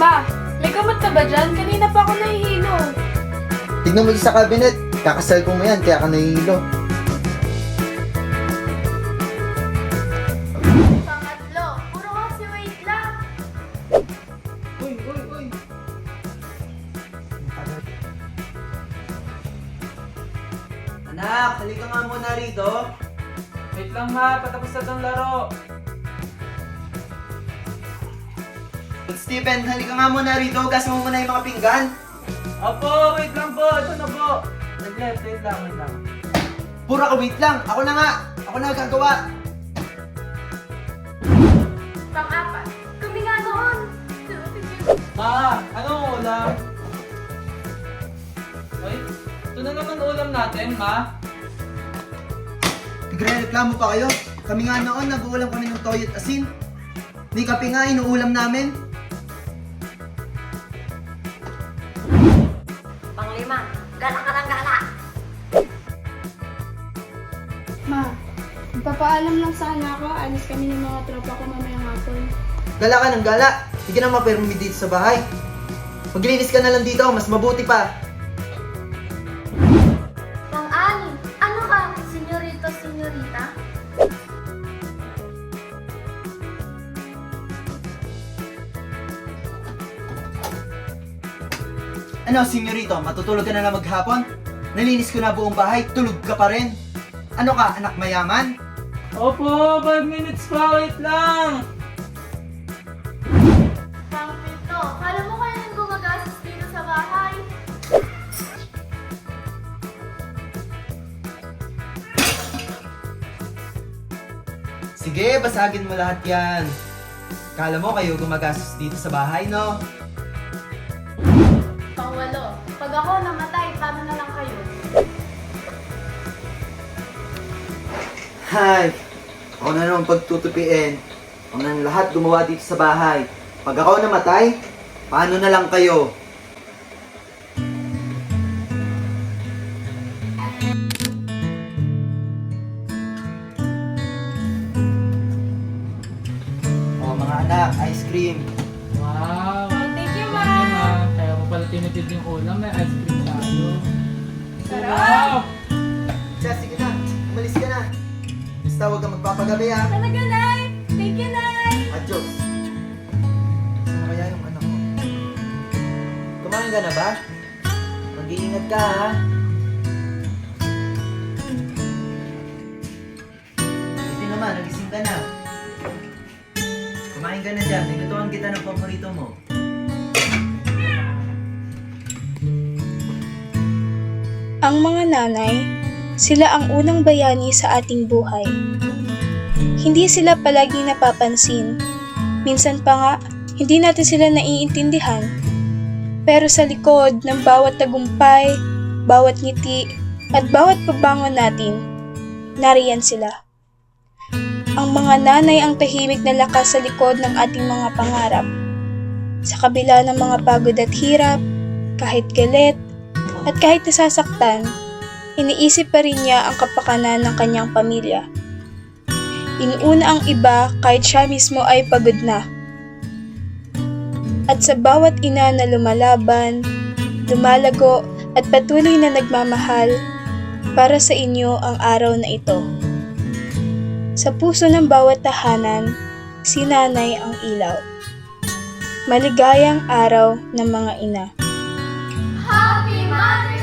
Ma, may gamot ka ba dyan? Kanina pa ako nahihilo. Tignan mo sa cabinet. Kakasal ko mo yan, kaya ka nahihilo. Pangatlo, puro kasi wait lang. Uy, uy, uy. Anak, halika nga muna rito. Wait lang ma, patapos na tong laro. Stephen, halika nga muna rito. Gas mo muna yung mga pinggan. Opo, wait lang po. Ito na po. Wait lang. Pura ka, wait lang. Ako na nga. Ako na gagawa. Pang-apat, kami nga noon. Ma, anong ulam? Ay, ito na naman ulam natin, ma. Nagre-reklamo pa kayo. Kami nga noon, nag-uulam kami ng toyo at asin. Hindi kape nga, inuulam namin. Panglima, gala ka ng gala. Ma, magpapaalam lang sana ako. Alis kami ng mga tropa ko mamayang hapon. Gala ka ng gala. Hindi ka na mapermi dito sa bahay. Maglinis ka na lang dito, mas mabuti pa. Pang-anim, ano ka, senyorito, senyorita? Ano, senyorito, matutulog ka na lang maghapon? Nalinis ko na buong bahay, tulog ka pa rin. Ano ka, anak mayaman? Opo, 5 minutes pa. Wait lang. Pang-pito, kala mo kaya nang gumagastos dito sa bahay? Sige, basagin mo lahat yan. Kala mo kayo gumagastos dito sa bahay, no? Pang-walo, pag ako namatay, paano na lang kayo? Hay, ako na naman pagtutupiin. Ako na lahat gumawa dito sa bahay. Pag ako namatay, paano na lang kayo? Oh, mga anak, ice cream. Wow. Oh, thank you, Ma. Kaya mo pala tinitid yung ulam. May ice cream tayo. Sarap. Siya, sige na. Umalis ka na. Basta huwag kang magpapagabi, ha? Talaga, Nay! Thank you, Nay! Adios. Saan na kaya yung anak ko? Kumain ka na ba? Mag-iingat ka, ha? Ito naman, nagising ka na. Kumain ka na dyan. Nilutuan kita ng paborito mo. Ang mga nanay, sila ang unang bayani sa ating buhay. Hindi sila palaging napapansin. Minsan pa nga, hindi natin sila naiintindihan. Pero sa likod ng bawat tagumpay, bawat ngiti, at bawat pagbangon natin, nariyan sila. Ang mga nanay ang tahimik na lakas sa likod ng ating mga pangarap. Sa kabila ng mga pagod at hirap, kahit galit, at kahit nasasaktan, iniisip pa rin niya ang kapakanan ng kanyang pamilya. Inuuna ang iba kahit siya mismo ay pagod na. At sa bawat ina na lumalaban, lumalago at patuloy na nagmamahal, para sa inyo ang araw na ito. Sa puso ng bawat tahanan, si Nanay ang ilaw. Maligayang araw ng mga ina. Happy Mother's